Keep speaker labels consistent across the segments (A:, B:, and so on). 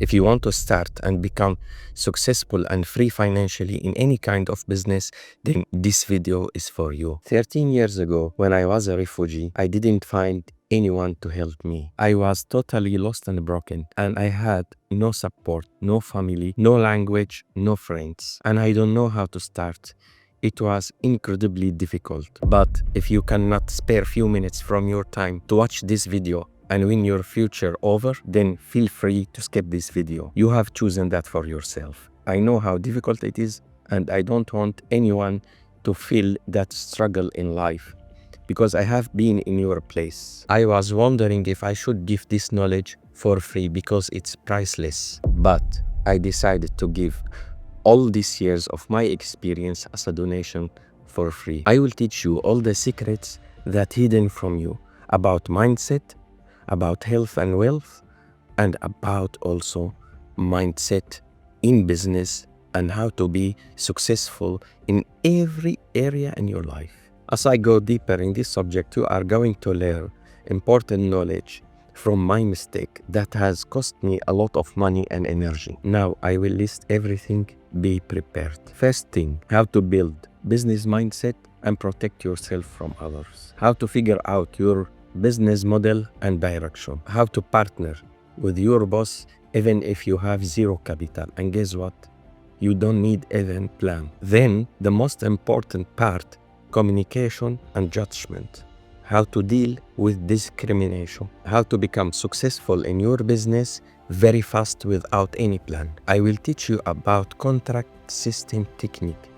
A: If you want to start and become successful and free financially in any kind of business, then this video is for you. 13 years ago, when I was a refugee, I didn't find anyone to help me. I was totally lost and broken, and I had no support, no family, no language, no friends, and I don't know how to start. It was incredibly difficult. But if you cannot spare a few minutes from your time to watch this video and win your future over, then feel free to skip this video. You have chosen that for yourself. I know how difficult it is, and I don't want anyone to feel that struggle in life, because I have been in your place. I was wondering if I should give this knowledge for free because it's priceless. But I decided to give all these years of my experience as a donation for free. I will teach you all the secrets that hidden from you about mindset, about health and wealth, and about also mindset in business and how to be successful in every area in your life. As I go deeper in this subject, you are going to learn important knowledge from my mistake that has cost me a lot of money and energy. Now I will list everything. Be prepared. First thing, how to build business mindset and protect yourself from others. How to figure out your business model and direction. How to partner with your boss even if you have zero capital. And guess what? You don't need even plan. Then the most important part, communication and judgment. How to deal with discrimination. How to become successful in your business very fast without any plan. I will teach you about contract system technique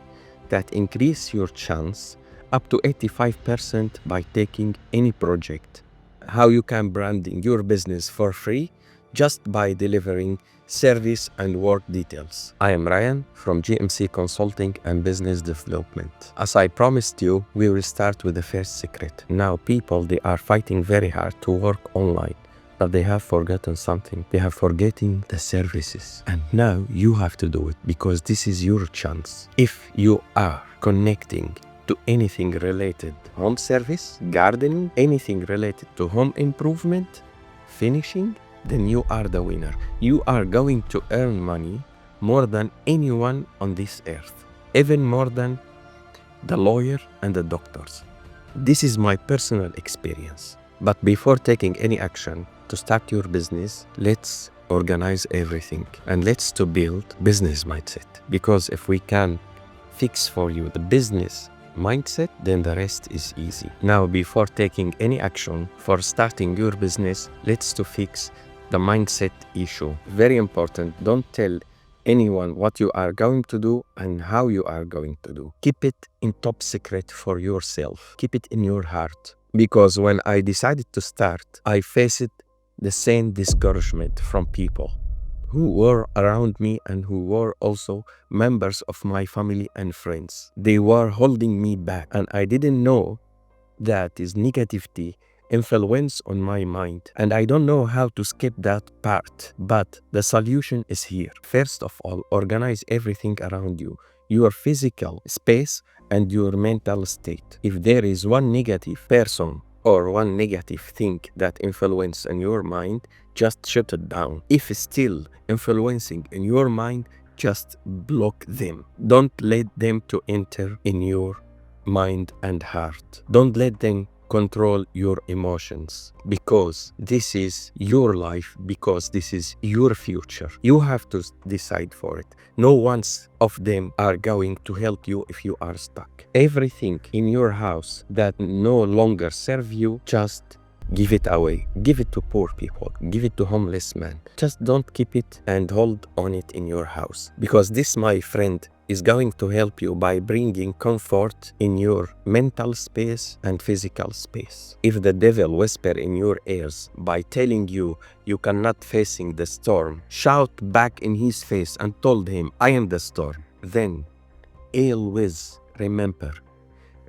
A: that increase your chance up to 85% by taking any project. How you can branding your business for free just by delivering service and work details. I am Ryan from GMC Consulting and Business Development. As I promised you, we will start with the first secret. Now people, they are fighting very hard to work online, but they have forgotten something. They have forgetting the services. And now you have to do it because this is your chance. If you are connecting to anything related home service, gardening, anything related to home improvement, finishing, then you are the winner. You are going to earn money more than anyone on this earth, even more than the lawyer and the doctors. This is my personal experience. But before taking any action to start your business, let's organize everything and let's to build business mindset. Because if we can fix for you the business mindset, then the rest is easy. Now, before taking any action for starting your business, let's to fix the mindset issue. Very important. Don't tell anyone what you are going to do and how you are going to do. Keep it in top secret for yourself. Keep it in your heart. Because when I decided to start, I faced the same discouragement from people who were around me and who were also members of my family and friends. They were holding me back, and I didn't know that is negativity influence on my mind, and I don't know how to skip that part. But the solution is here. First of all, organize everything around you, your physical space and your mental state. If there is one negative person or one negative thing that influence in your mind, just shut it down. If it's still influencing in your mind, just block them. Don't let them to enter in your mind and heart. Don't let them control your emotions, because this is your life, because this is your future. You have to decide for it. No one of them are going to help you if you are stuck. Everything in your house that no longer serve you, just give it away. Give it to poor people. Give it to homeless men. Just don't keep it and hold on it in your house, because this, my friend, is going to help you by bringing comfort in your mental space and physical space. If the devil whisper in your ears by telling you you cannot facing the storm, shout back in his face and told him, I am the storm. Then always remember,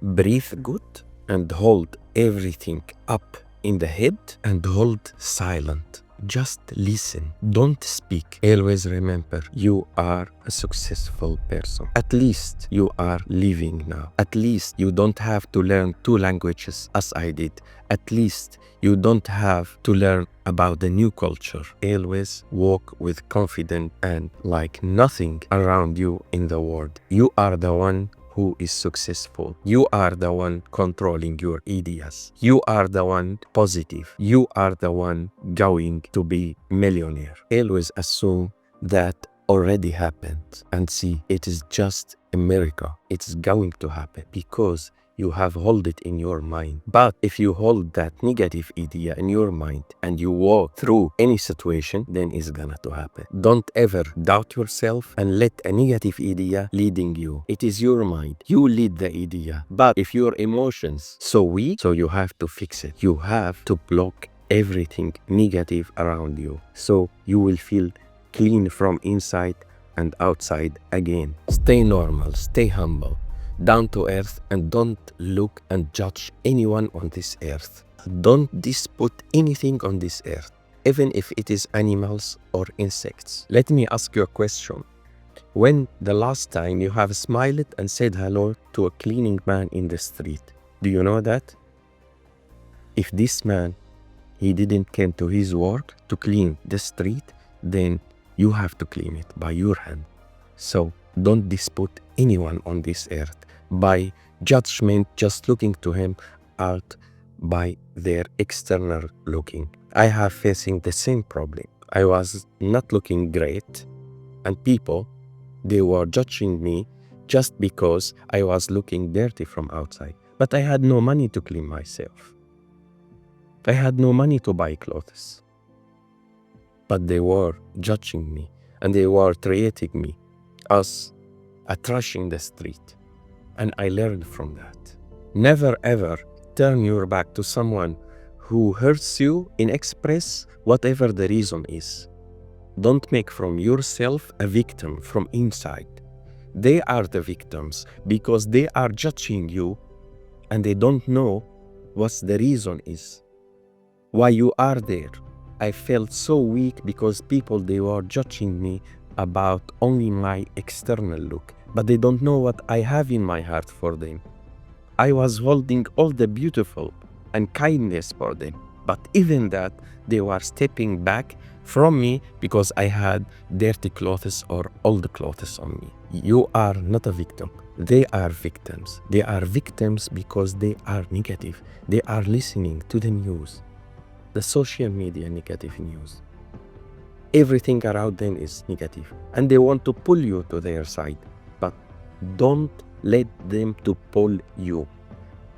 A: breathe good and hold everything up in the head and hold silent. Just listen. Don't speak. Always remember, you are a successful person. At least you are living now. At least you don't have to learn 2 languages as I did. At least you don't have to learn about the new culture. Always walk with confidence and like nothing around you in the world. You are the one who is successful. You are the one controlling your ideas. You are the one positive. You are the one going to be millionaire. Always assume that already happened and see it is just a miracle. It's going to happen because you have hold it in your mind. But if you hold that negative idea in your mind and you walk through any situation, then it's gonna to happen. Don't ever doubt yourself and let a negative idea leading you. It is your mind. You lead the idea. But if your emotions so weak, so you have to fix it. You have to block everything negative around you. So you will feel clean from inside and outside again. Stay normal, stay humble, down to earth, and don't look and judge anyone on this earth. Don't dispute anything on this earth, even if it is animals or insects. Let me ask you a question. When the last time you have smiled and said hello to a cleaning man in the street? Do you know that? If this man, he didn't come to his work to clean the street, then you have to clean it by your hand. So don't dispute anyone on this earth by judgment, just looking to him out by their external looking. I have facing the same problem. I was not looking great, and people, they were judging me just because I was looking dirty from outside. But I had no money to clean myself. I had no money to buy clothes. But they were judging me, and they were treating me as a trash in the street. And I learned from that. Never ever turn your back to someone who hurts you in express whatever the reason is. Don't make from yourself a victim from inside. They are the victims because they are judging you and they don't know what the reason is, why you are there. I felt so weak because people, they were judging me about only my external look, but they don't know what I have in my heart for them. I was holding all the beautiful and kindness for them, but even that, they were stepping back from me because I had dirty clothes or old clothes on me. You are not a victim. They are victims. They are victims because they are negative. They are listening to the news, the social media negative news. Everything around them is negative and they want to pull you to their side, but don't let them to pull you.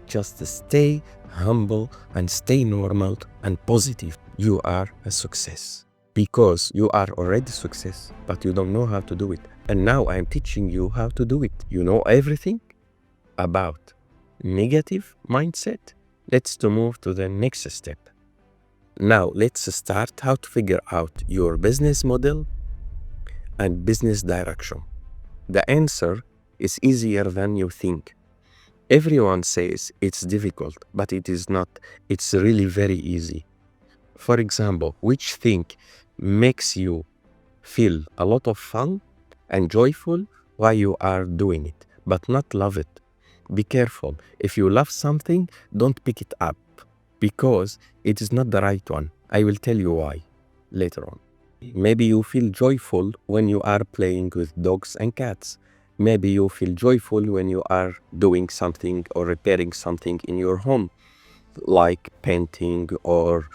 A: Just stay humble and stay normal and positive. You are a success because you are already success, but you don't know how to do it. And now I'm teaching you how to do it. You know everything about negative mindset. Let's to move to the next step. Now let's start how to figure out your business model and business direction. The answer is easier than you think. Everyone says it's difficult, but it is not. It's really very easy. For example, which thing makes you feel a lot of fun and joyful while you are doing it, but not love it? Be careful. If you love something, don't pick it up because it is not the right one. I will tell you why later on. Maybe you feel joyful when you are playing with dogs and cats. Maybe you feel joyful when you are doing something or repairing something in your home, like painting or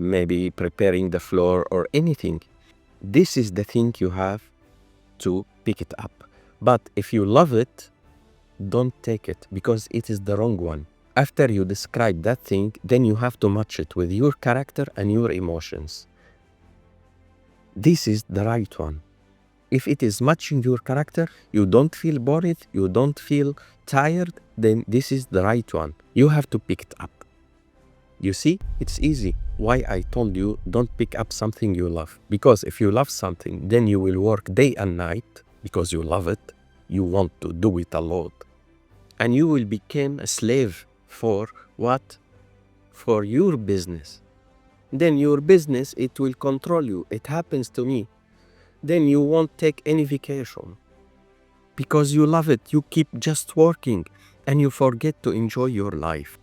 A: maybe preparing the floor or anything. This is the thing you have to pick it up. But if you love it, don't take it because it is the wrong one. After you describe that thing, then you have to match it with your character and your emotions. This is the right one. If it is matching your character, you don't feel bored, you don't feel tired, then this is the right one. You have to pick it up. You see, it's easy. Why I told you don't pick up something you love. Because if you love something, then you will work day and night because you love it. You want to do it a lot. And you will become a slave for what? For your business. then your business, it will control you. It happens to me. Then you won't take any vacation because you love it. You keep just working and you forget to enjoy your life.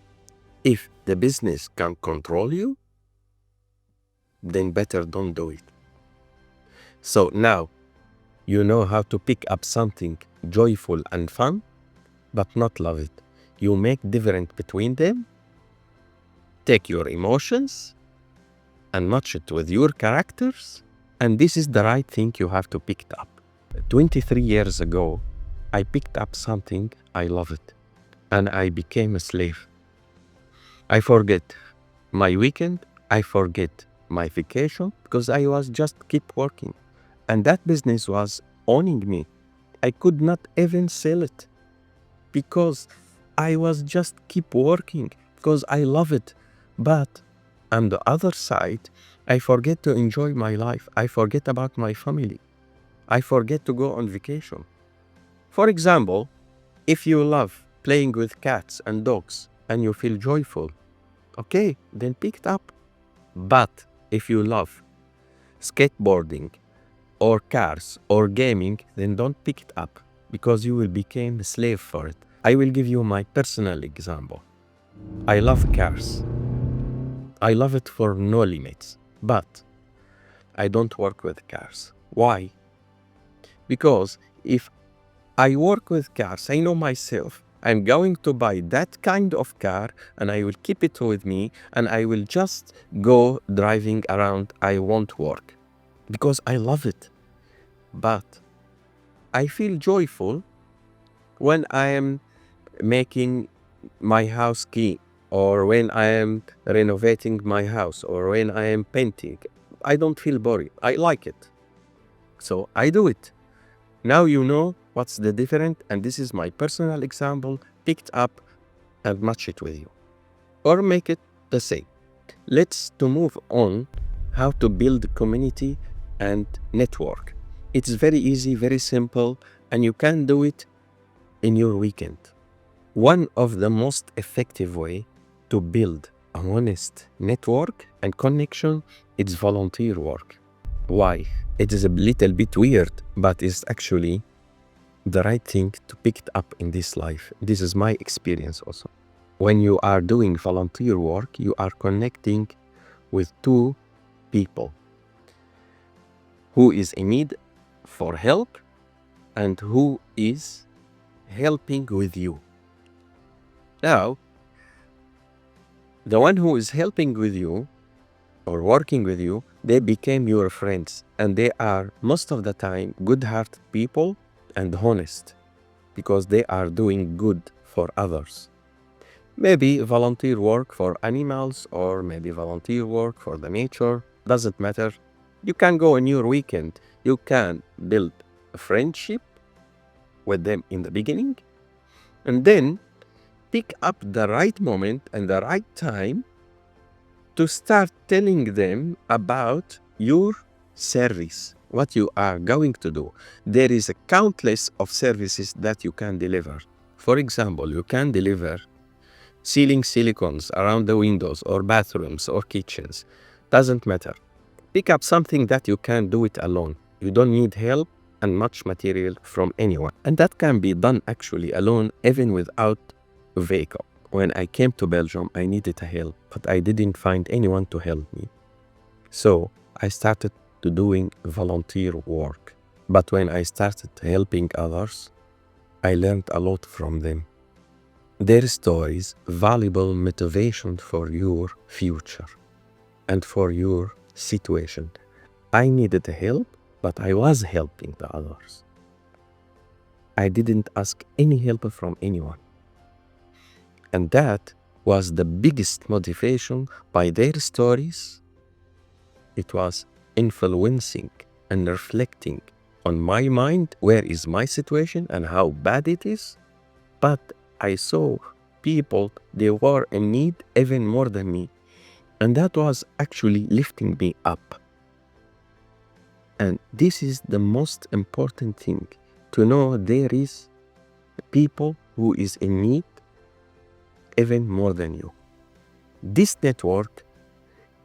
A: If the business can control you, then better don't do it. So now you know how to pick up something joyful and fun, but not love it. You make difference between them, take your emotions and match it with your characters, and this is the right thing you have to pick up. 23 years ago, I picked up something, I love it, and I became a slave. I forget my weekend, I forget my vacation because I was just keep working. And that business was owning me. I could not even sell it because I was just keep working because I love it. But on the other side, I forget to enjoy my life. I forget about my family. I forget to go on vacation. For example, if you love playing with cats and dogs and you feel joyful, okay, then pick it up. But if you love skateboarding or cars or gaming, then don't pick it up because you will become a slave for it. I will give you my personal example. I love cars. I love it for no limits, but I don't work with cars. Why? Because if I work with cars, I know myself. I'm going to buy that kind of car and I will keep it with me and I will just go driving around. I won't work because I love it. But I feel joyful when I am making my house key or when I am renovating my house or when I am painting. I don't feel boring. I like it. So I do it. Now you know what's the difference, and this is my personal example, picked up and match it with you. Or make it the same. Let's to move on how to build community and network. It's very easy, very simple, and you can do it in your weekend. One of the most effective way to build a honest network and connection is volunteer work. Why? It is a little bit weird, but it's actually the right thing to pick it up in this life. This is my experience also. When you are doing volunteer work, you are connecting with two people who is in need for help and who is helping with you. Now, the one who is helping with you or working with you, they became your friends and they are most of the time good-hearted people and honest because they are doing good for others. Maybe volunteer work for animals or maybe volunteer work for the nature, doesn't matter. You can go in your weekend, you can build a friendship with them in the beginning and then pick up the right moment and the right time to start telling them about your service, what you are going to do. There is a countless of services that you can deliver. For example, you can deliver sealing silicons around the windows or bathrooms or kitchens. Doesn't matter. Pick up something that you can do it alone. You don't need help and much material from anyone. And that can be done actually alone, even without a vehicle. When I came to Belgium, I needed a help, but I didn't find anyone to help me. So I started to doing volunteer work. But when I started helping others, I learned a lot from them. Their stories, valuable motivation for your future and for your situation. I needed help, but I was helping the others. I didn't ask any help from anyone. And that was the biggest motivation. By their stories, it was influencing and reflecting on my mind, where is my situation and how bad it is. But I saw people, they were in need even more than me. And that was actually lifting me up. And this is the most important thing, to know there is people who is in need even more than you. This network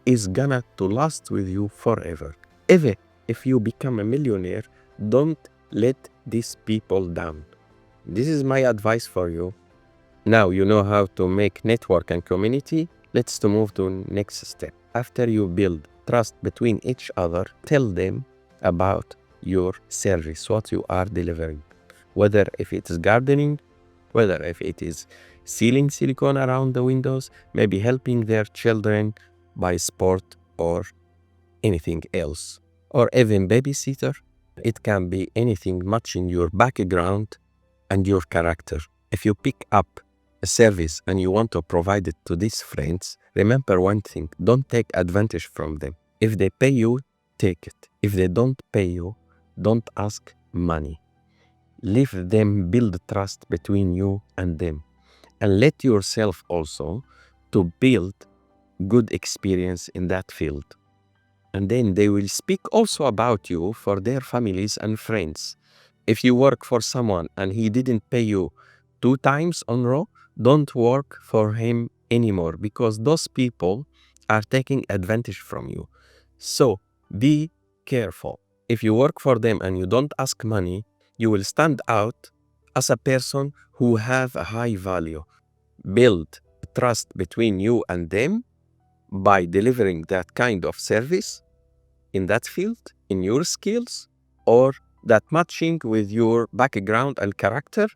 A: is gonna to last with you forever. Even if you become a millionaire, don't let these people down. This is my advice for you. Now you know how to make network and community. Let's to move to next step. After you build trust between each other, tell them about your service, what you are delivering. Whether if it is gardening, whether if it is sealing silicone around the windows, maybe helping their children by sport or anything else, or even babysitter. It can be anything matching your background and your character. If you pick up a service and you want to provide it to these friends, remember one thing, don't take advantage from them. If they pay you, take it. If they don't pay you, don't ask money. Leave them build trust between you and them. And let yourself also to build good experience in that field. And then they will speak also about you for their families and friends. If you work for someone and he didn't pay you 2 times on row, don't work for him anymore, because those people are taking advantage from you. So be careful. If you work for them and you don't ask money, you will stand out as a person who have a high value. Build trust between you and them by delivering that kind of service in that field, in your skills, or that matching with your background and character.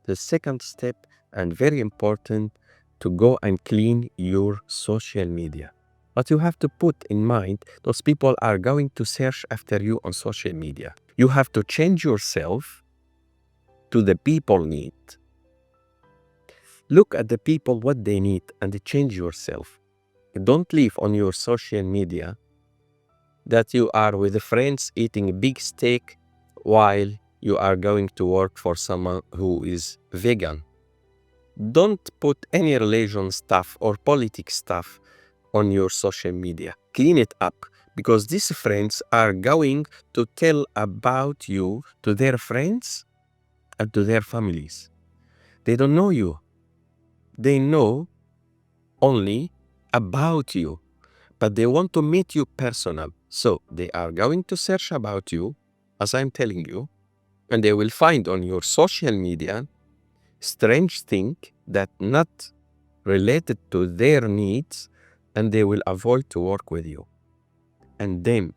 A: The second step, and very important, to go and clean your social media. But you have to put in mind, those people are going to search after you on social media. You have to change yourself to the people need. Look at the people, what they need, and change yourself. Don't leave on your social media that you are with friends eating a big steak while you are going to work for someone who is vegan. Don't put any religion stuff or politics stuff on your social media. Clean it up, because these friends are going to tell about you to their friends and to their families. They don't know you. They know only about you, but they want to meet you personal. So they are going to search about you, as I'm telling you, and they will find on your social media strange thing that not related to their needs, and they will avoid to work with you. And then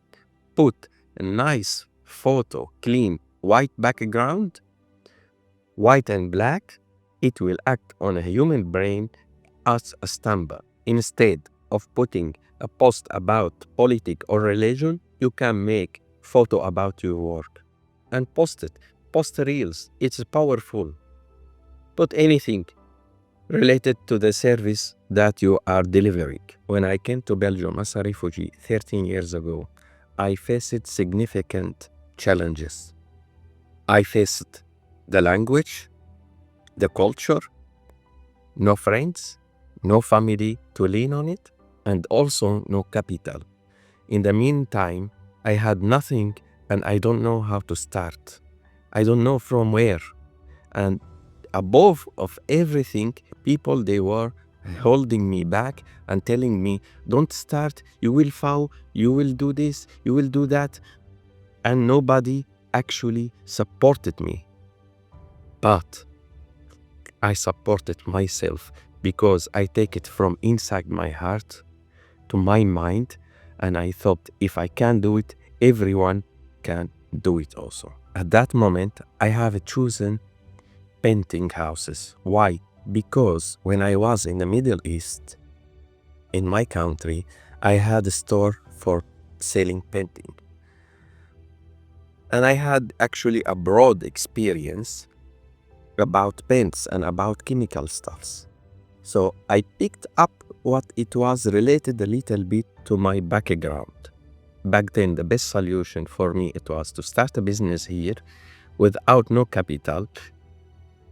A: put a nice photo, clean white background, white and black. It will act on a human brain as a stamp. Instead of putting a post about politics or religion, you can make photo about your work and post it. Post reels. It's powerful. Put anything related to the service that you are delivering. When I came to Belgium as a refugee 13 years ago, I faced significant challenges. I faced the language, the culture, no friends, no family to lean on it, and also no capital. In the meantime, I had nothing and I don't know how to start. I don't know from where. And above of everything, people, they were holding me back and telling me, don't start, you will fall, you will do this, you will do that. And nobody actually supported me. But I supported myself, because I take it from inside my heart to my mind, and I thought if I can do it, everyone can do it also. At that moment, I have chosen painting houses. Why? Because when I was in the Middle East, in my country, I had a store for selling painting. And I had actually a broad experience about paints and about chemical stuffs. So I picked up what it was related a little bit to my background. Back then, the best solution for me, it was to start a business here without no capital,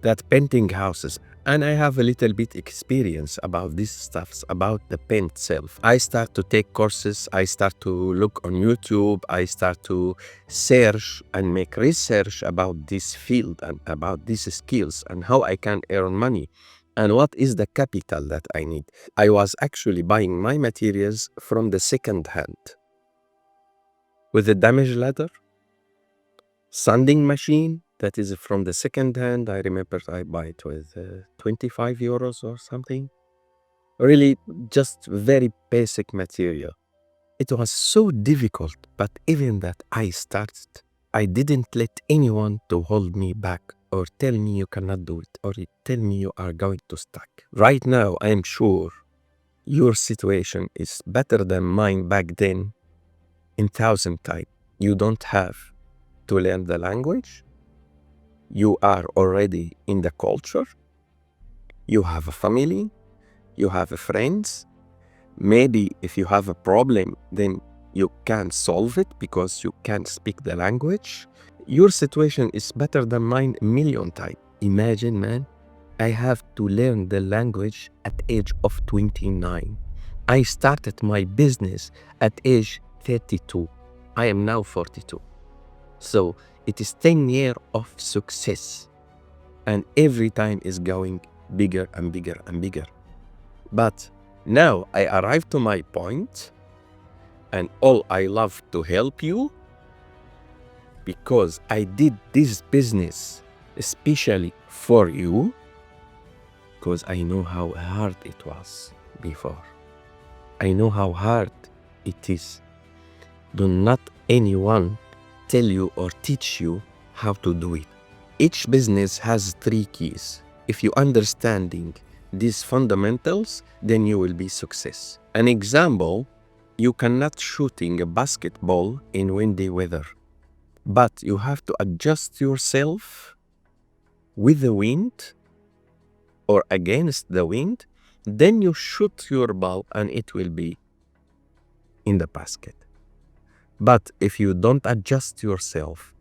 A: that painting houses. And I have a little bit experience about these stuffs, about the paint itself. I start to take courses, I start to look on YouTube, I start to search and make research about this field and about these skills and how I can earn money. And what is the capital that I need? I was actually buying my materials from the second hand with a damaged ladder, sanding machine that is from the second hand. I remember I buy it with 25 euros or something. Really, just very basic material. It was so difficult, but even that I started, I didn't let anyone to hold me back or tell me you cannot do it or tell me you are going to stuck. Right now, I am sure your situation is better than mine back then in 1,000 times. You don't have to learn the language. You are already in the culture. You have a family. You have friends. Maybe if you have a problem, then you can solve it because you can speak the language. Your situation is better than mine a million times. Imagine, man, I have to learn the language at age of 29. I started my business at age 32. I am now 42. So it is 10 years of success. And every time is going bigger and bigger and bigger. But now I arrived to my point, and all I love to help you because I did this business especially for you because I know how hard it was before. I know how hard it is. Do not anyone tell you or teach you how to do it. Each business has 3 keys. If you understanding these fundamentals, then you will be success. An example, you cannot shooting a basketball in windy weather, but you have to adjust yourself with the wind or against the wind, then you shoot your ball and it will be in the basket. But if you don't adjust yourself,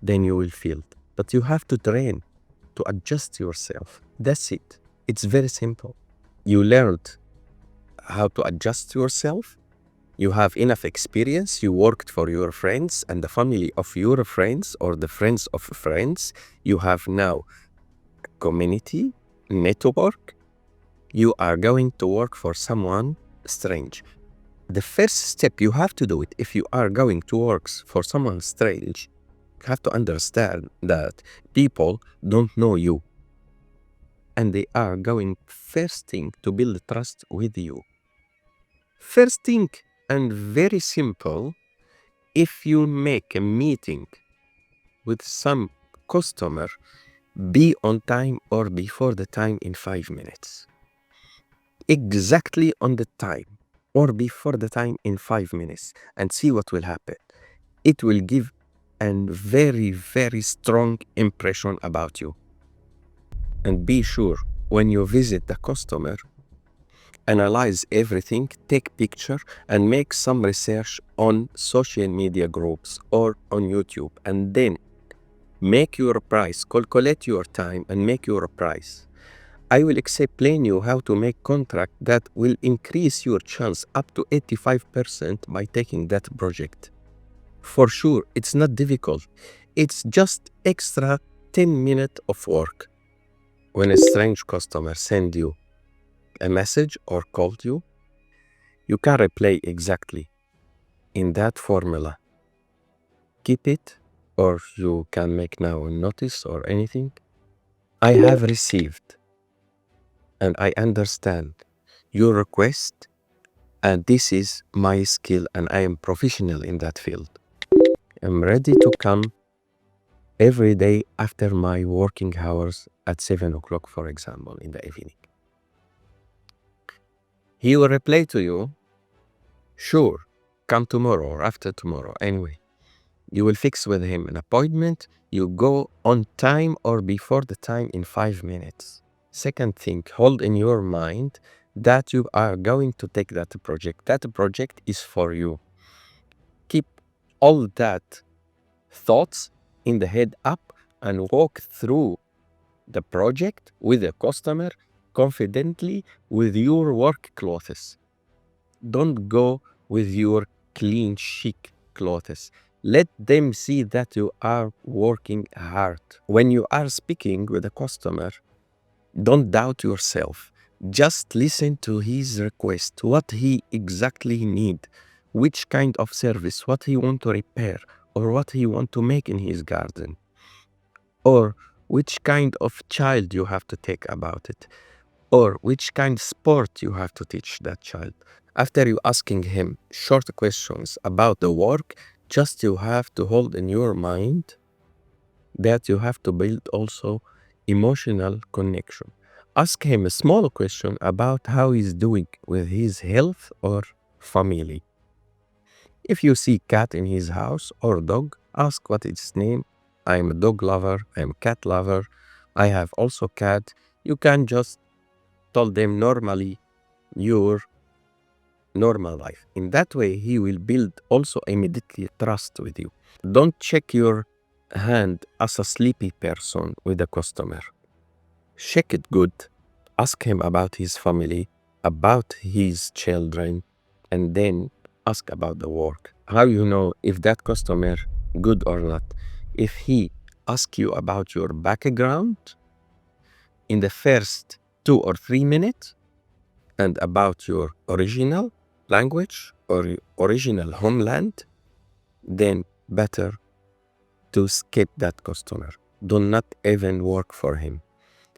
A: then you will fail. But you have to train to adjust yourself. That's it. It's very simple. You learned how to adjust yourself. You have enough experience. You worked for your friends and the family of your friends or the friends of friends. You have now community, network. You are going to work for someone strange. The first step you have to do it if you are going to work for someone strange, you have to understand that people don't know you. And they are going first thing to build trust with you. First thing and very simple, if you make a meeting with some customer, be on time or before the time in 5 minutes. Exactly on the time or before the time in 5 minutes and see what will happen. It will give a very, very strong impression about you. And be sure when you visit the customer, analyze everything, take picture and make some research on social media groups or on YouTube, and then make your price, calculate your time and make your price. I will explain you how to make contract that will increase your chance up to 85% by taking that project. For sure, it's not difficult. It's just extra 10 minutes of work. When a strange customer send you a message or called you, you can reply exactly in that formula. Keep it, or you can make now a notice or anything. I have received and I understand your request, and this is my skill and I am professional in that field. I'm ready to come every day after my working hours at 7 o'clock, for example, in the evening. He will reply to you, sure, come tomorrow or after tomorrow. Anyway, you will fix with him an appointment. You go on time or before the time in 5 minutes. Second thing, hold in your mind that you are going to take that project. That project is for you. Keep all that thoughts in the head up and walk through the project with the customer confidently with your work clothes. Don't go with your clean, chic clothes. Let them see that you are working hard. When you are speaking with a customer, Don't doubt yourself. Just listen to his request, what he exactly need, which kind of service, what he want to repair, or what he want to make in his garden, or which kind of child you have to take about it, or which kind of sport you have to teach that child. After you asking him short questions about the work, just you have to hold in your mind that you have to build also emotional connection. Ask him a small question about how he's doing with his health or family. If you see cat in his house or dog, ask what its name. I'm a dog lover, I'm a cat lover, I have also cat. You can just tell them normally your normal life. In that way, he will build also immediately trust with you. Don't check your hand as a sleepy person with a customer. Check it good. Ask him about his family, about his children, and then ask about the work. How you know if that customer good or not? If he ask you about your background in the first 2 or 3 minutes and about your original language or your original homeland, then better to skip that customer. Do not even work for him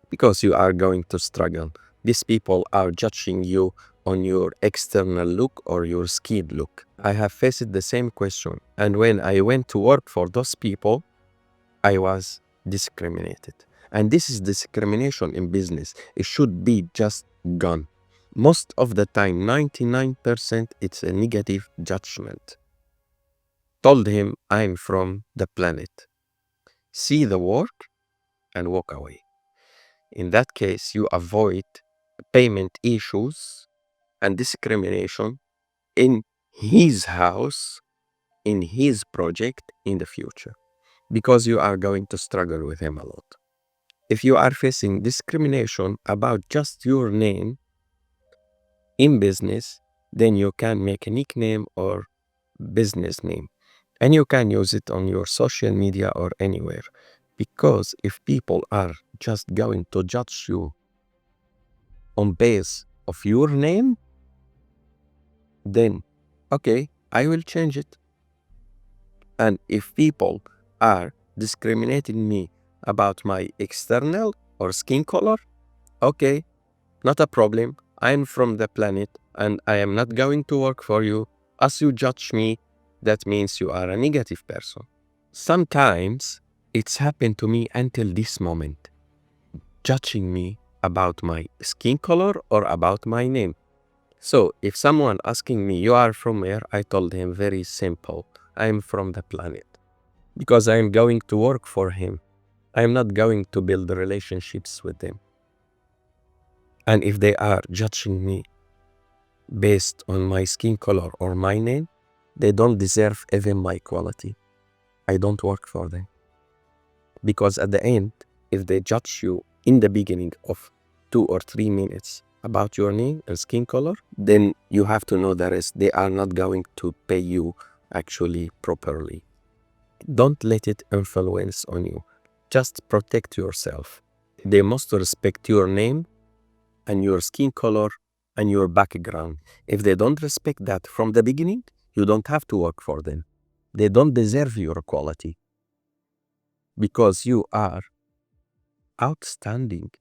A: because you are going to struggle. These people are judging you on your external look or your skin look. I have faced the same question, and when I went to work for those people, I was discriminated. And this is discrimination in business. It should be just gone. Most of the time, 99%, it's a negative judgment. Told him, I'm from the planet. See the work and walk away. In that case, you avoid payment issues and discrimination in his house, in his project in the future, because you are going to struggle with him a lot. If you are facing discrimination about just your name in business, then you can make a nickname or business name, and you can use it on your social media or anywhere. Because if people are just going to judge you on base of your name, then okay, I will change it. And if people are discriminating me about my external or skin color, okay, not a problem. I'm from the planet and I am not going to work for you. As you judge me, that means you are a negative person. Sometimes it's happened to me until this moment, judging me about my skin color or about my name. So if someone asking me, you are from where? I told him very simple, I'm from the planet. Because I'm going to work for him. I'm not going to build relationships with them. And if they are judging me based on my skin color or my name, they don't deserve even my quality. I don't work for them. Because at the end, if they judge you in the beginning of 2 or 3 minutes about your name and skin color, then you have to know the rest. They are not going to pay you actually properly. Don't let it influence on you. Just protect yourself. They must respect your name and your skin color and your background. If they don't respect that from the beginning, you don't have to work for them. They don't deserve your quality because you are outstanding.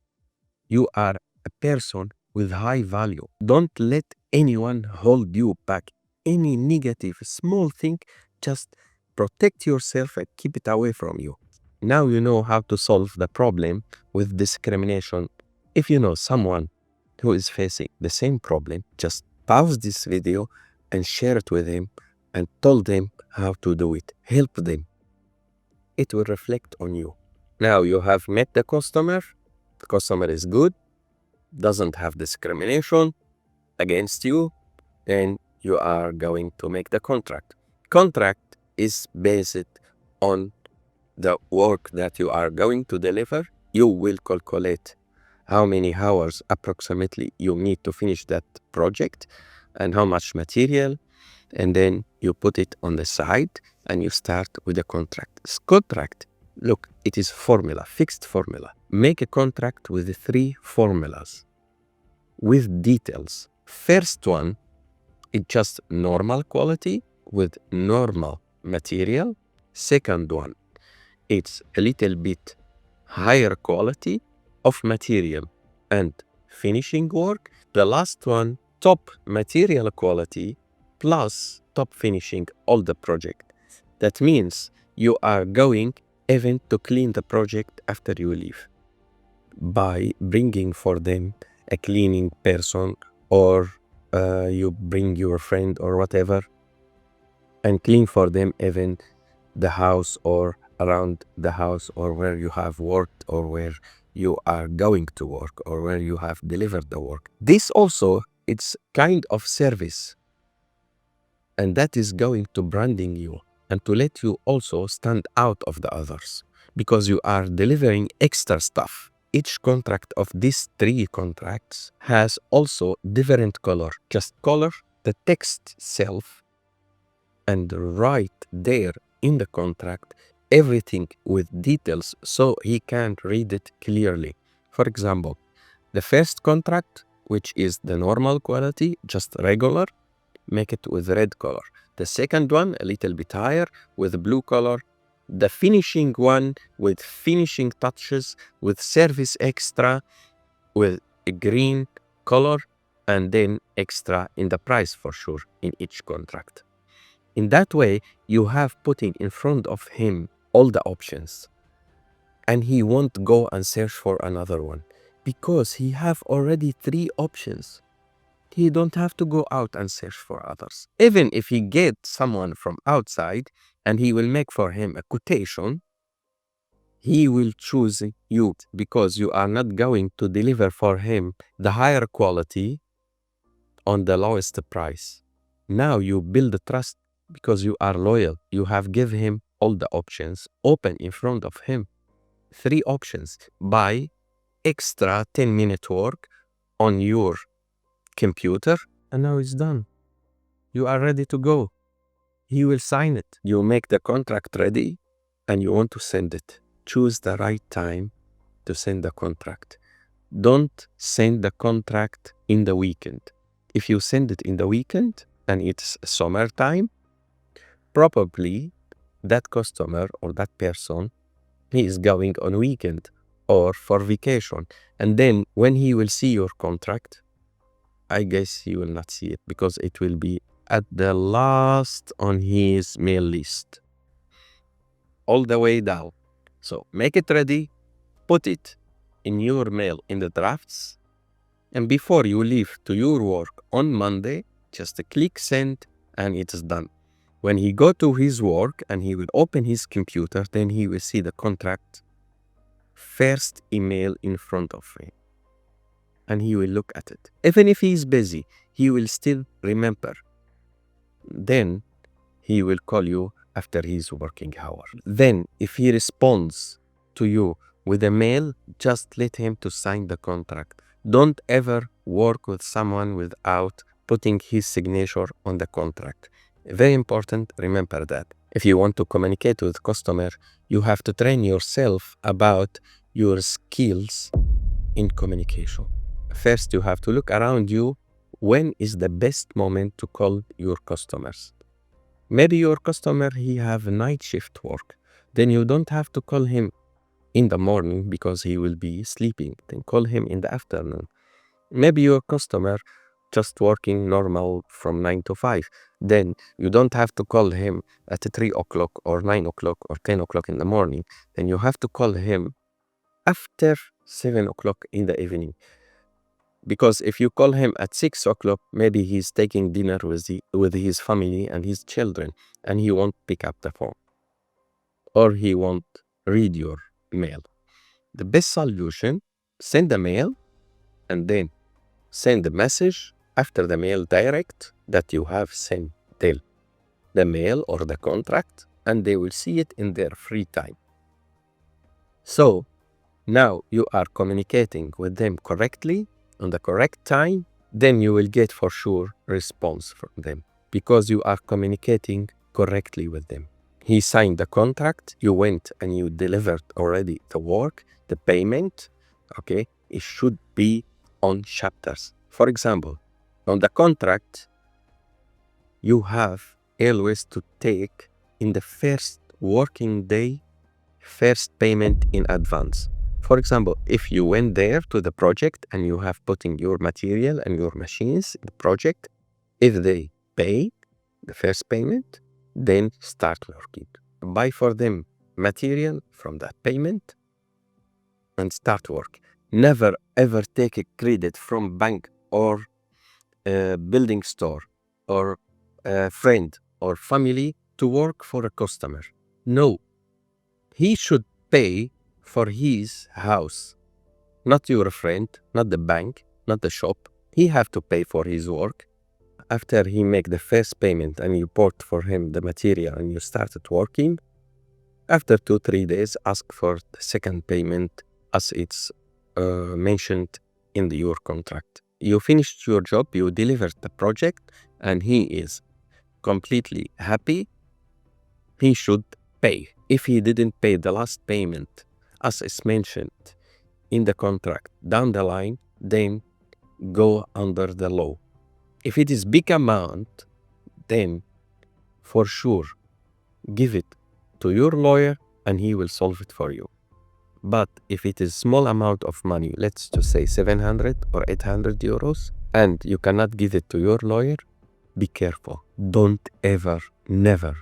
A: You are a person with high value. Don't let anyone hold you back. Any negative small thing, just protect yourself and keep it away from you. Now you know how to solve the problem with discrimination. If you know someone who is facing the same problem, just pause this video and share it with him and tell them how to do it. Help them. It will reflect on you. Now you have met the customer. The customer is good, doesn't have discrimination against you, and you are going to make the contract. Contract is based on the work that you are going to deliver. You will calculate how many hours approximately you need to finish that project and how much material, and then you put it on the side and you start with the contract. Contract, look, it is formula, fixed formula. make a contract with 3 formulas with details. First one is just normal quality with normal material. Second one, it's a little bit higher quality of material and finishing work. The last one, top material quality plus top finishing all the project. That means you are going even to clean the project after you leave by bringing for them a cleaning person, or you bring your friend or whatever and clean for them even the house or around the house or where you have worked or where you are going to work or where you have delivered the work. This also, it's kind of service, and that is going to branding you and to let you also stand out of the others because you are delivering extra stuff. Each contract of these 3 contracts has also different color. Just color the text itself and write there in the contract everything with details so he can read it clearly. For example, the first contract, which is the normal quality, just regular, make it with red color. The second one, a little bit higher, with blue color. The finishing one with finishing touches, with service extra, with a green color, and then extra in the price for sure in each contract. In that way, you have putting in front of him all the options, and he won't go and search for another one because he have already 3 options. He don't have to go out and search for others. Even if he get someone from outside and he will make for him a quotation, he will choose you because you are not going to deliver for him the higher quality on the lowest price. Now you build the trust because you are loyal. You have given him all the options open in front of him. 3 options. Buy extra 10-minute work on your computer, and now it's done. You are ready to go. He will sign it. You make the contract ready and you want to send it. Choose the right time to send the contract. Don't send the contract in the weekend. If you send it in the weekend and it's summertime, probably that customer or that person, he is going on weekend or for vacation. And then when he will see your contract, I guess he will not see it because it will be at the last on his mail list, all the way down. So make it ready, put it in your mail in the drafts, and before you leave to your work on Monday, just click send and it is done. When he go to his work and he will open his computer, then he will see the contract first email in front of him. And he will look at it. Even if he is busy, he will still remember. Then he will call you after his working hour. Then if he responds to you with a mail, just let him to sign the contract. Don't ever work with someone without putting his signature on the contract. Very important, remember that. If you want to communicate with customer, you have to train yourself about your skills in communication. First, you have to look around you. When is the best moment to call your customers? Maybe your customer, he have night shift work. Then you don't have to call him in the morning because he will be sleeping. Then call him in the afternoon. Maybe your customer just working normal from 9 to 5. Then you don't have to call him at 3 o'clock or 9 o'clock or 10 o'clock in the morning. Then you have to call him after 7 o'clock in the evening. Because if you call him at 6 o'clock, maybe he's taking dinner with his family and his children, and he won't pick up the phone. Or he won't read your mail. The best solution, send a mail and then send a message after the mail direct that you have sent them the mail or the contract, and they will see it in their free time. So now you are communicating with them correctly on the correct time, then you will get for sure response from them because you are communicating correctly with them. He signed the contract, you went and you delivered already the work, the payment, okay, it should be on chapters. For example, on the contract, you have always to take in the first working day, first payment in advance. For example, if you went there to the project and you have put in your material and your machines in the project, if they pay the first payment, then start working. Buy for them material from that payment and start work. Never ever take a credit from bank or a building store or a friend or family to work for a customer. No, he should pay for his house, not your friend, not the bank, not the shop. He have to pay for his work. After he make the first payment and you bought for him the material and you started working, after 2-3 days, ask for the second payment as it's mentioned in your contract. You finished your job, you delivered the project, and he is completely happy. He should pay. If he didn't pay the last payment, as is mentioned in the contract down the line, then go under the law. If it is big amount, then for sure give it to your lawyer and he will solve it for you. But if it is small amount of money, let's just say 700 or 800 euros, and you cannot give it to your lawyer, be careful. Don't ever, never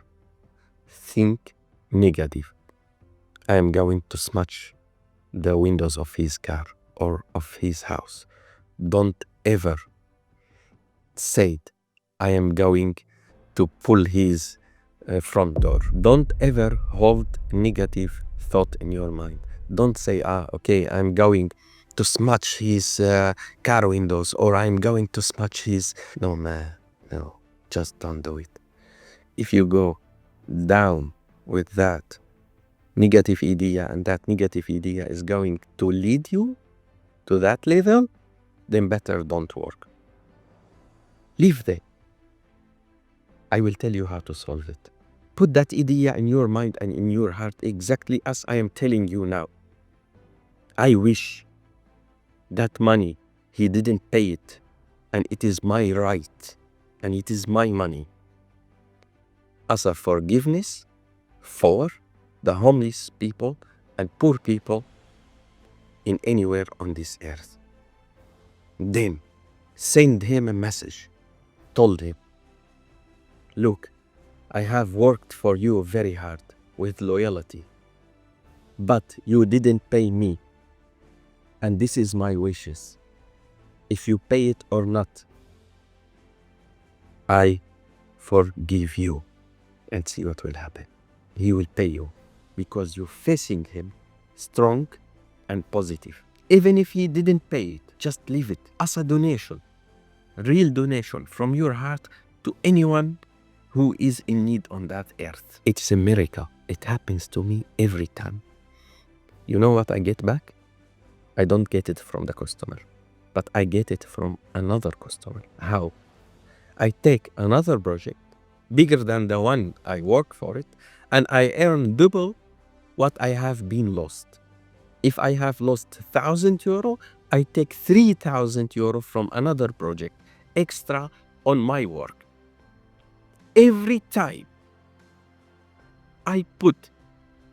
A: think negative. I am going to smash the windows of his car or of his house. Don't ever say I am going to pull his front door. Don't ever hold negative thought in your mind. Don't say, okay, I'm going to smash his car windows or I'm going to smash his... No, man, no, just don't do it. If you go down with that negative idea and that negative idea is going to lead you to that level, then better don't work. Leave that. I will tell you how to solve it. Put that idea in your mind and in your heart exactly as I am telling you now. I wish that money, he didn't pay it, and it is my right, and it is my money. As a forgiveness for the homeless people and poor people in anywhere on this earth. Then send him a message. Told him, look, I have worked for you very hard with loyalty, but you didn't pay me, and this is my wishes. If you pay it or not, I forgive you, and see what will happen. He will pay you because you're facing him strong and positive. Even if he didn't pay it, just leave it as a donation, real donation from your heart to anyone who is in need on that earth. It's a miracle. It happens to me every time. You know what I get back? I don't get it from the customer, but I get it from another customer. How? I take another project bigger than the one I work for it, and I earn double what I have been lost. If I have lost 1,000 euro, I take 3,000 euro from another project extra on my work. Every time I put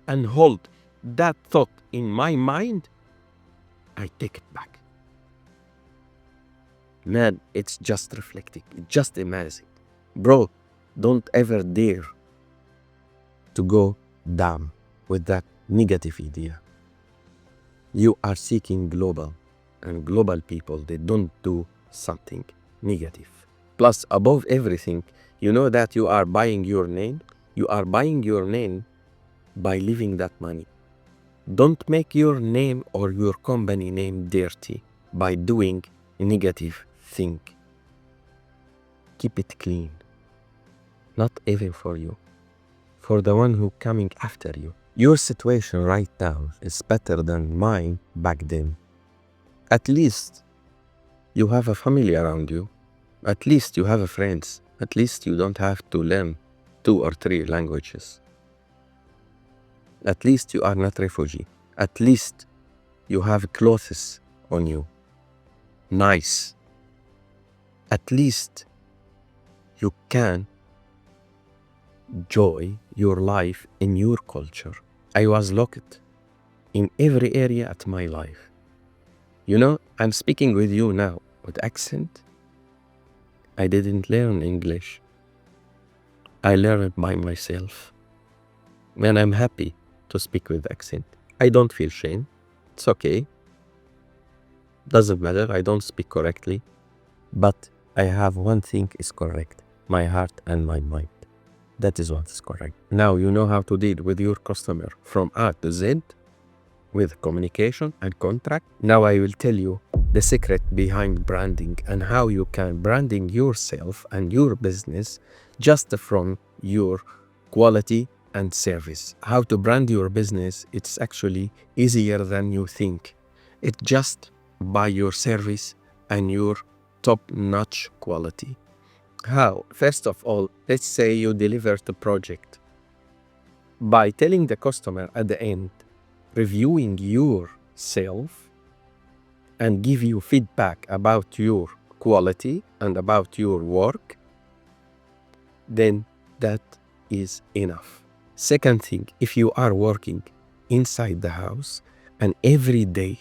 A: and hold that thought in my mind, I take it back. Man, it's just reflecting. It's just amazing. Bro, don't ever dare to go down with that negative idea. You are seeking global, and global people, they don't do something negative. Plus, above everything, you know that you are buying your name. You are buying your name by leaving that money. Don't make your name or your company name dirty by doing a negative thing. Keep it clean. Not even for you, for the one who coming after you. Your situation right now is better than mine back then. At least you have a family around you. At least you have friends. At least you don't have to learn 2 or 3 languages. At least you are not refugee. At least You have clothes on you. Nice. At least you can enjoy your life in your culture. I was locked in every area at my life. You know, I'm speaking with you now with accent. I didn't learn English. I learned by myself. And I'm happy to speak with accent. I don't feel shame. It's okay. Doesn't matter. I don't speak correctly. But I have one thing is correct. My heart and my mind. That is what is correct. Now you know how to deal with your customer from A to Z with communication and contract. Now I will tell you the secret behind branding and how you can branding yourself and your business just from your quality and service. How to brand your business, it's actually easier than you think. It's just by your service and your top-notch quality. How? First of all, let's say you delivered a project. By telling the customer at the end, reviewing yourself and give you feedback about your quality and about your work, then that is enough. Second thing, if you are working inside the house and every day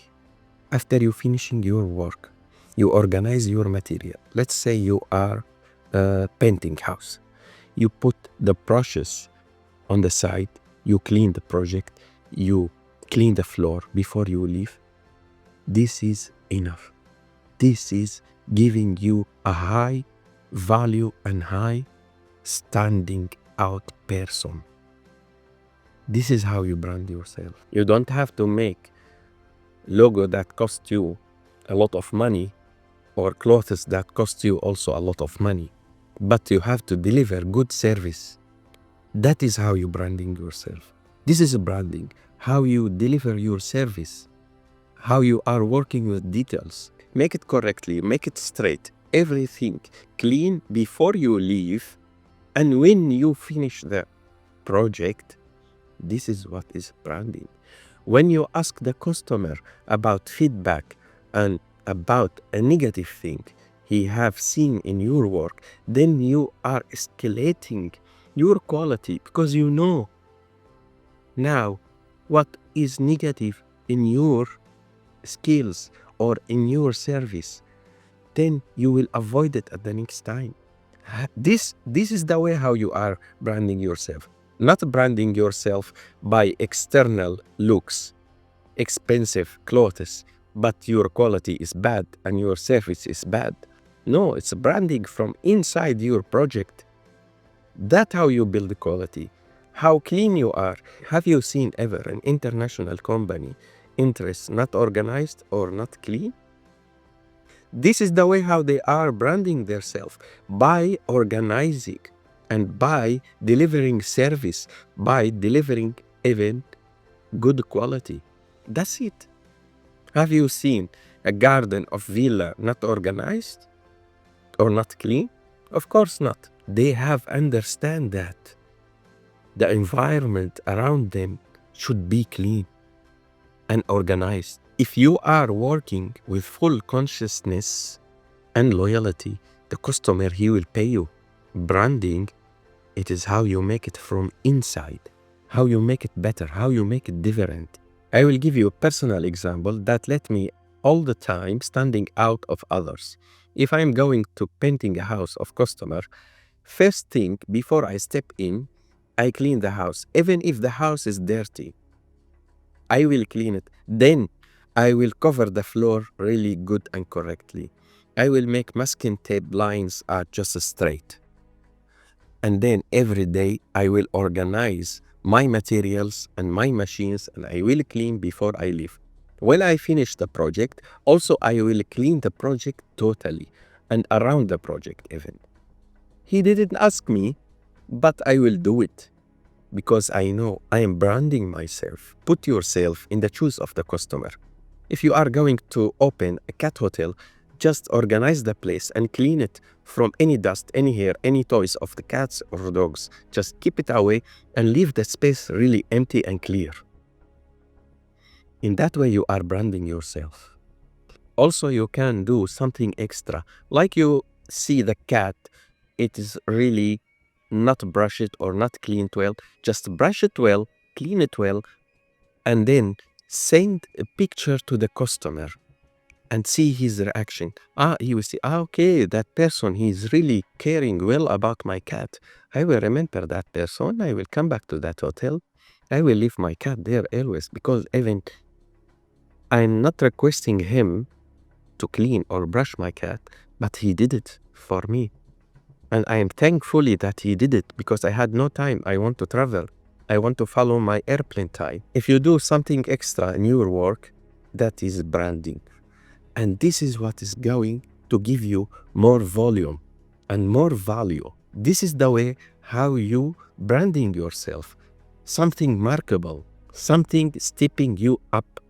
A: after you finishing your work, you organize your material. Let's say you are a painting house. You put the brushes on the side, you clean the project, you clean the floor before you leave. This is enough. This is giving you a high value and high standing out person. This is how you brand yourself. You don't have to make logo that costs you a lot of money or clothes that cost you also a lot of money, but you have to deliver good service. That is how you branding yourself. This is branding, how you deliver your service, how you are working with details. Make it correctly, make it straight, everything clean before you leave. And when you finish the project, this is what is branding. When you ask the customer about feedback and about a negative thing he have seen in your work, then you are escalating your quality because you know now what is negative in your skills or in your service. Then you will avoid it at the next time. This is the way how you are branding yourself. Not branding yourself by external looks, expensive clothes, but your quality is bad and your service is bad. No, it's branding from inside your project. That's how you build quality. How clean you are. Have you seen ever an international company interest not organized or not clean? This is the way how they are branding themselves, by organizing and by delivering service, by delivering even good quality. That's it. Have you seen a garden of villa not organized or not clean? Of course not. They have understand that the environment around them should be clean and organized. If you are working with full consciousness and loyalty, the customer, he will pay you. Branding, it is how you make it from inside, how you make it better, how you make it different. I will give you a personal example that let me all the time standing out of others. If I'm going to painting a house of customer, first thing before I step in, I clean the house. Even if the house is dirty, I will clean it. Then I will cover the floor really good and correctly. I will make masking tape lines are just straight. And then every day I will organize my materials and my machines and I will clean before I leave. When I finish the project, also I will clean the project totally and around the project even. He didn't ask me, but I will do it because I know I am branding myself. Put yourself in the shoes of the customer. If you are going to open a cat hotel, just organize the place and clean it from any dust, any hair, any toys of the cats or dogs. Just keep it away and leave the space really empty and clear. In that way, you are branding yourself. Also, you can do something extra. Like you see the cat, it is really not brush it or not clean it well. Just brush it well, clean it well, and then send a picture to the customer and see his reaction. He will say, okay, that person, he's really caring well about my cat. I will remember that person. I will come back to that hotel. I will leave my cat there always, because even I'm not requesting him to clean or brush my cat, but he did it for me. And I am thankfully that he did it, because I had no time. I want to travel. I want to follow my airplane time. If you do something extra in your work, that is branding. And this is what is going to give you more volume and more value. This is the way how you branding yourself. Something markable, something stepping you up,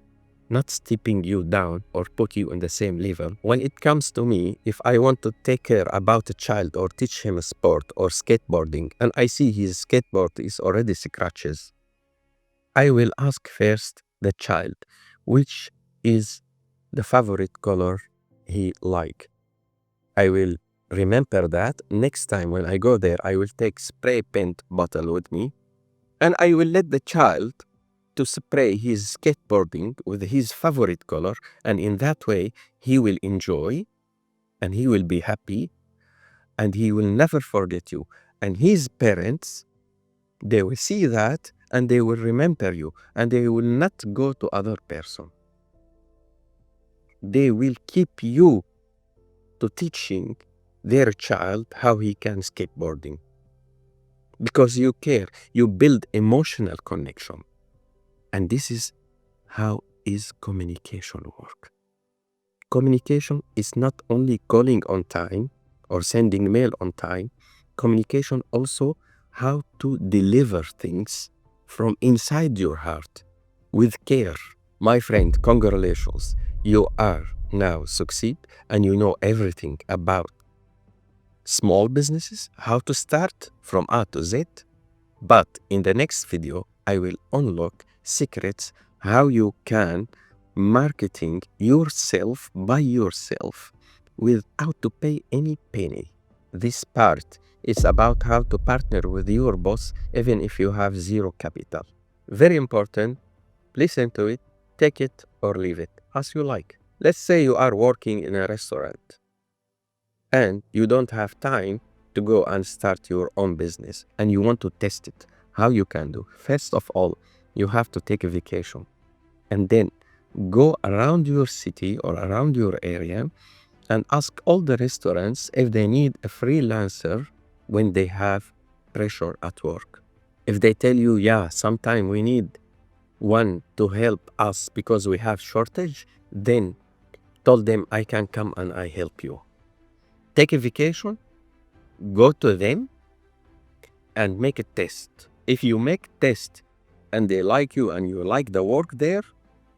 A: not stepping you down or put you on the same level. When it comes to me, if I want to take care about a child or teach him a sport or skateboarding, and I see his skateboard is already scratches, I will ask first the child, which is the favorite color he like. I will remember that. Next time when I go there, I will take spray paint bottle with me, and I will let the child to spray his skateboarding with his favorite color, and in that way he will enjoy and he will be happy and he will never forget you. And his parents, they will see that and they will remember you, and they will not go to other person. They will keep you to teaching their child how he can skateboarding, because you care, you build emotional connection. And this is how is communication work. Communication is not only calling on time or sending mail on time. Communication also how to deliver things from inside your heart with care. My friend, congratulations. You are now succeed and you know everything about small businesses, how to start from A to Z. But in the next video, I will unlock secrets how you can marketing yourself by yourself without to pay any penny. This part is about how to partner with your boss even if you have zero capital. Very important. Listen to it, take it or leave it as you like. Let's say you are working in a restaurant and you don't have time to go and start your own business and you want to test it. How you can do? First of all, you have to take a vacation and then go around your city or around your area and ask all the restaurants if they need a freelancer when they have pressure at work. If they tell you, yeah, sometime we need one to help us because we have shortage, then tell them I can come and I help you. Take a vacation, go to them and make a test. If you make test and they like you and you like the work there,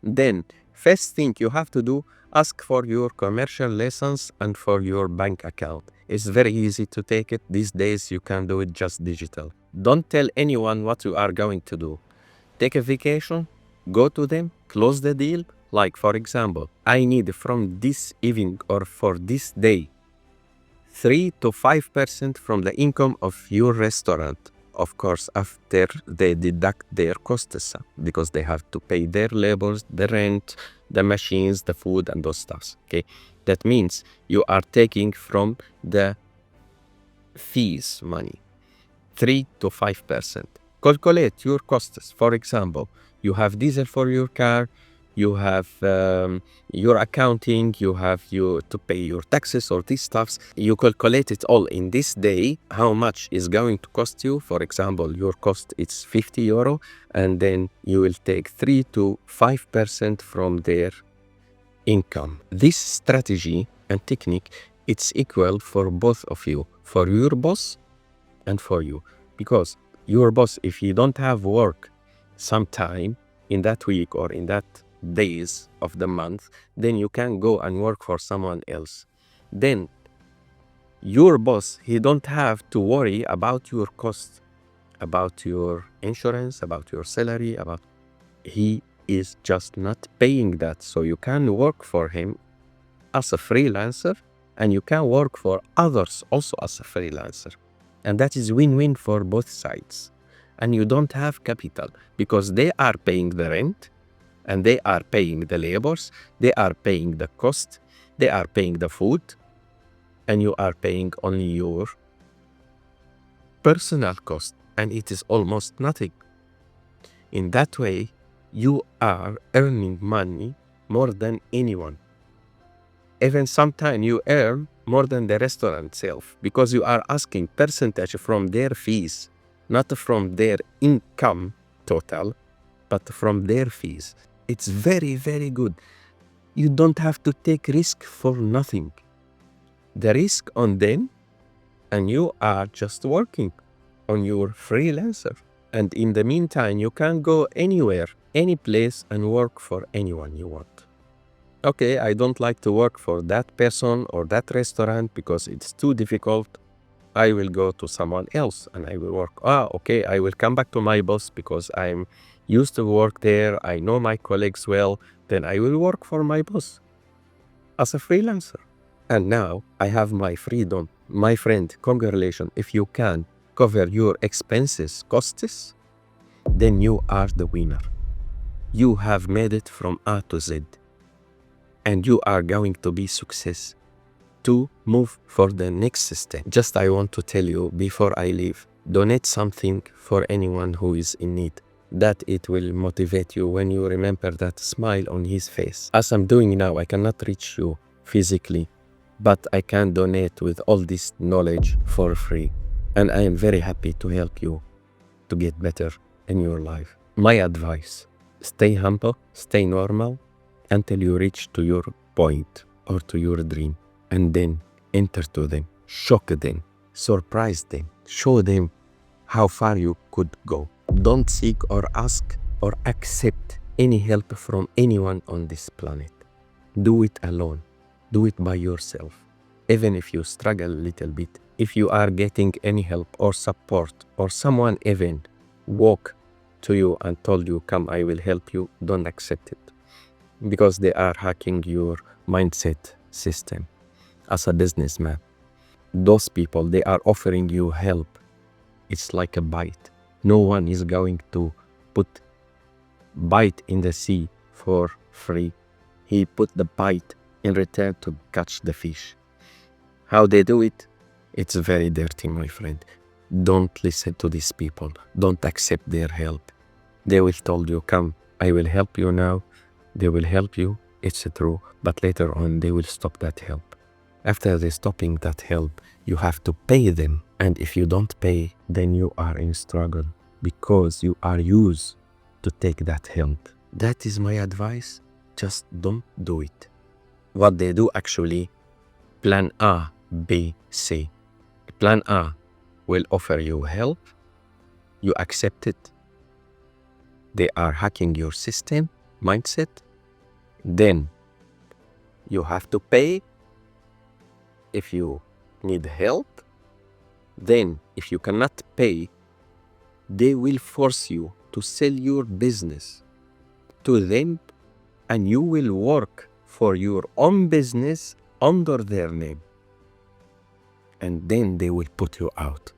A: then first thing you have to do, ask for your commercial license and for your bank account. It's very easy to take it. These days you can do it just digital. Don't tell anyone what you are going to do. Take a vacation, go to them, close the deal. Like for example, I need from this evening or for this day 3 to 5% from the income of your restaurant. Of course, after they deduct their costs, because they have to pay their labors, the rent, the machines, the food, and those stuffs. Okay, that means you are taking from the fees money, 3 to 5%. Calculate your costs. For example, you have diesel for your car, you have your accounting, you have to pay your taxes or these stuffs. You calculate it all in this day, how much is going to cost you. For example, your cost is 50 euro, and then you will take 3 to 5% from their income. This strategy and technique, it's equal for both of you, for your boss and for you. Because your boss, if he don't have work sometime in that week or in that days of the month, then you can go and work for someone else. Then your boss, he don't have to worry about your costs, about your insurance, about your salary, about he is just not paying that. So you can work for him as a freelancer, and you can work for others also as a freelancer. And that is win-win for both sides. And you don't have capital because they are paying the rent, and they are paying the labors, they are paying the cost, they are paying the food, and you are paying only your personal cost, and it is almost nothing. In that way, you are earning money more than anyone. Even sometimes you earn more than the restaurant itself because you are asking percentage from their fees, not from their income total, but from their fees. It's very, very good. You don't have to take risk for nothing. The risk on them, and you are just working on your freelancer. And in the meantime, you can go anywhere, any place, and work for anyone you want. Okay, I don't like to work for that person or that restaurant because it's too difficult. I will go to someone else and I will work. Okay, I will come back to my boss because I'm used to work there. I know my colleagues well. Then I will work for my boss as a freelancer. And now I have my freedom. My friend, congratulations. If you can cover your expenses, costs, then you are the winner. You have made it from A to Z. And you are going to be success to move for the next step. Just I want to tell you before I leave, donate something for anyone who is in need. That it will motivate you when you remember that smile on his face. As I'm doing now, I cannot reach you physically, but I can donate with all this knowledge for free. And I am very happy to help you to get better in your life. My advice, stay humble, stay normal until you reach to your point or to your dream. And then enter to them, shock them, surprise them, show them how far you could go. Don't seek or ask or accept any help from anyone on this planet. Do it alone. Do it by yourself. Even if you struggle a little bit, if you are getting any help or support or someone even walk to you and told you, come, I will help you, don't accept it. Because they are hacking your mindset system. As a businessman, those people, they are offering you help. It's like a bite. No one is going to put bite in the sea for free. He put the bite in return to catch the fish. How they do it? It's very dirty, my friend. Don't listen to these people. Don't accept their help. They will tell you, come, I will help you now. They will help you, it's true, but later on they will stop that help. After they stopping that help, you have to pay them. And if you don't pay, then you are in struggle because you are used to take that help. That is my advice. Just don't do it. What they do actually, plan A, B, C. Plan A will offer you help. You accept it. They are hacking your system, mindset. Then you have to pay if you need help. Then if you cannot pay, they will force you to sell your business to them, and you will work for your own business under their name. And then they will put you out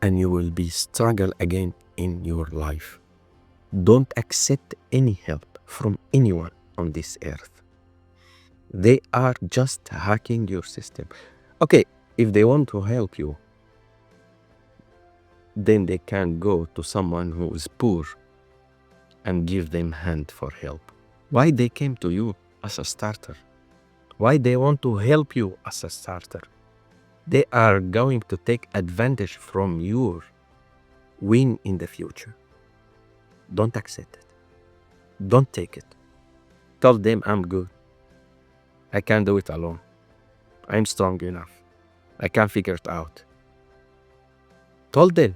A: and you will be struggle again in your life. Don't accept any help from anyone on this earth. They are just hacking your system. Okay, if they want to help you, then they can go to someone who is poor and give them hand for help. Why they came to you as a starter? Why they want to help you as a starter? They are going to take advantage from your win in the future. Don't accept it. Don't take it. Tell them I'm good. I can do it alone. I'm strong enough. I can figure it out. Tell them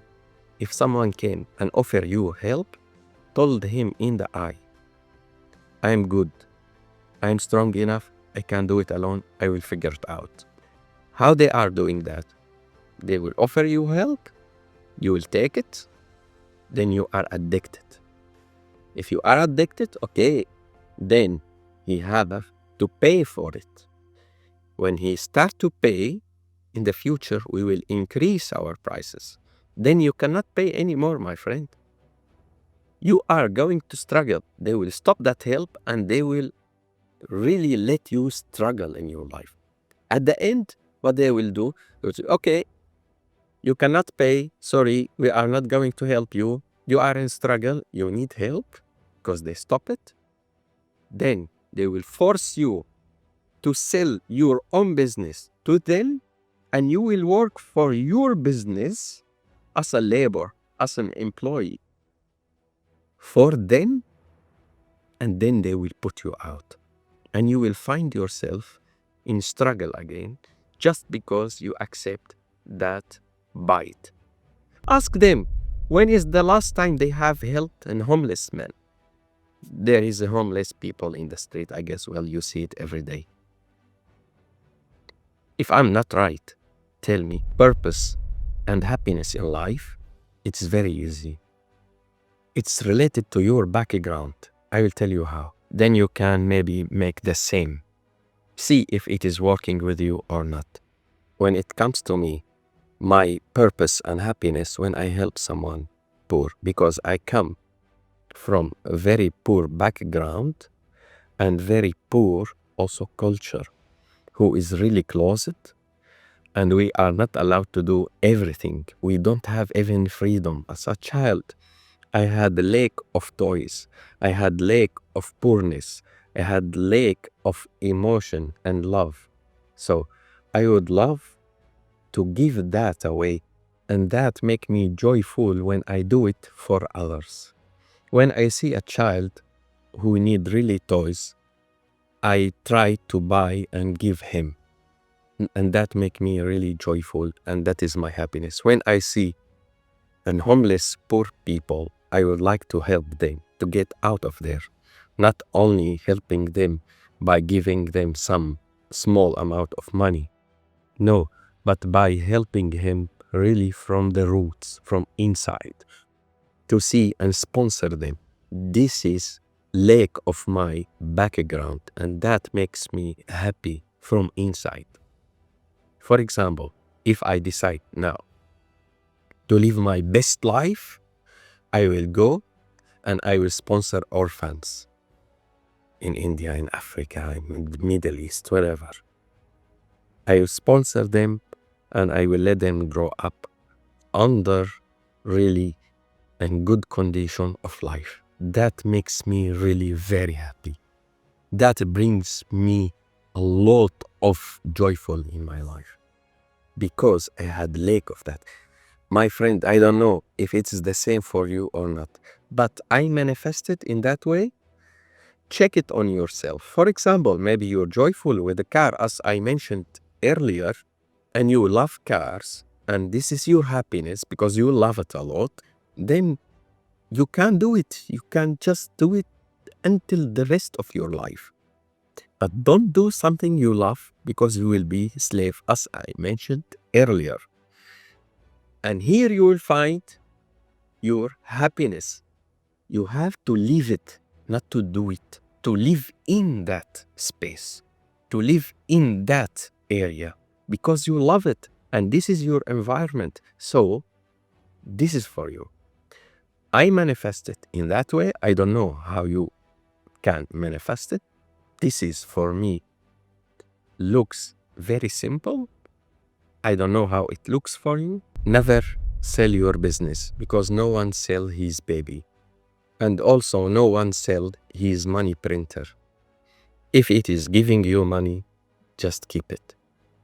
A: if someone came and offer you help, told him in the eye, I'm good. I'm strong enough. I can do it alone. I will figure it out. How they are doing that? They will offer you help. You will take it. Then you are addicted. If you are addicted, okay, then he have to pay for it. When he start to pay, in the future, we will increase our prices. Then you cannot pay anymore, my friend. You are going to struggle. They will stop that help and they will really let you struggle in your life. At the end, what they will do, they will say, okay, you cannot pay. Sorry, we are not going to help you. You are in struggle. You need help because they stop it. Then they will force you to sell your own business to them, and you will work for your business as a labor, as an employee for them, and then they will put you out. And you will find yourself in struggle again just because you accept that bite. Ask them, when is the last time they have helped a homeless man? There is a homeless people in the street, I guess. Well, you see it every day. If I'm not right, tell me. Purpose and happiness in life, it's very easy. It's related to your background. I will tell you how. Then you can maybe make the same. See if it is working with you or not. When it comes to me, my purpose and happiness when I help someone poor, because I come from a very poor background and very poor also culture, who is really closet, and we are not allowed to do everything. We don't have even freedom. As a child, I had a lack of toys. I had lack of poorness. I had lack of emotion and love. So I would love to give that away, and that make me joyful when I do it for others. When I see a child who need really toys, I try to buy and give him. And that make me really joyful, and that is my happiness. When I see an homeless poor people, I would like to help them to get out of there. Not only helping them by giving them some small amount of money. No, but by helping him really from the roots, from inside, to see and sponsor them. This is lack of my background, and that makes me happy from inside. For example, if I decide now to live my best life, I will go and I will sponsor orphans in India, in Africa, in the Middle East, wherever. I will sponsor them and I will let them grow up under really a good condition of life. That makes me really very happy. That brings me a lot of joyful in my life because I had lack of that. My friend, I don't know if it's the same for you or not, but I manifested in that way. Check it on yourself. For example, maybe you're joyful with a car, as I mentioned earlier, and you love cars, and this is your happiness because you love it a lot, then you can do it. You can just do it until the rest of your life. But don't do something you love because you will be a slave, as I mentioned earlier. And here you will find your happiness. You have to live it, not to do it. To live in that space, to live in that area because you love it and this is your environment. So this is for you. I manifest it in that way. I don't know how you can manifest it. This is for me, looks very simple. I don't know how it looks for you. Never sell your business because no one sell his baby. And also no one sell his money printer. If it is giving you money, just keep it.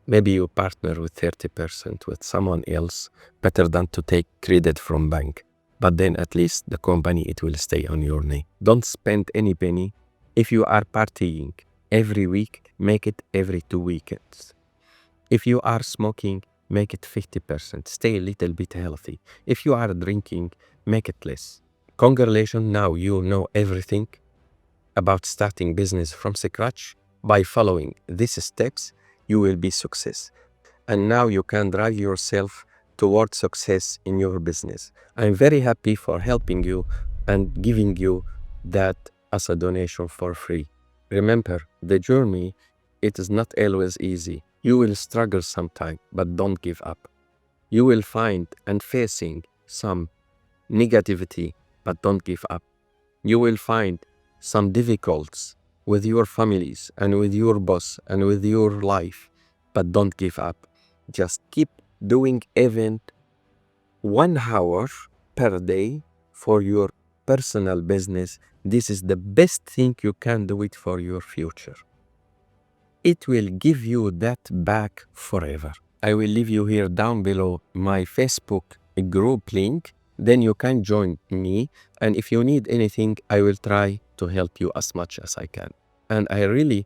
A: Maybe you partner with 30% with someone else, better than to take credit from bank. But then at least the company, it will stay on your name. Don't spend any penny. If you are partying every week, make it every 2 weekends. If you are smoking, make it 50%. Stay a little bit healthy. If you are drinking, make it less. Congratulations, now you know everything about starting business from scratch. By following these steps, you will be success. And now you can drive yourself towards success in your business. I'm very happy for helping you and giving you that as a donation for free. Remember, the journey, it is not always easy. You will struggle sometime, but don't give up. You will find and facing some negativity, but don't give up. You will find some difficulties with your families and with your boss and with your life, but don't give up. Just keep doing even 1 hour per day for your personal business. This is the best thing you can do it for your future. It will give you that back forever. I will leave you here down below my Facebook group link. Then you can join me. And if you need anything, I will try to help you as much as I can. And I really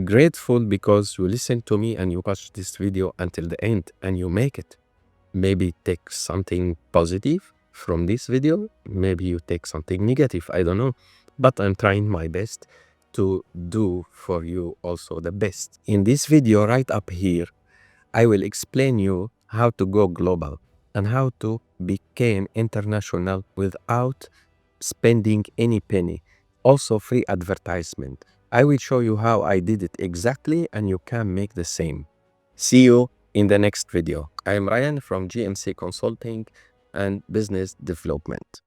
A: grateful because you listen to me and you watch this video until the end and you make it. Maybe take something positive from this video. Maybe you take something negative. I don't know. But I'm trying my best to do for you also the best. In this video right up here, I will explain you how to go global and how to become international without spending any penny. Also free advertisement. I will show you how I did it exactly and you can make the same. See you in the next video. I am Ryan from GMC Consulting and Business Development.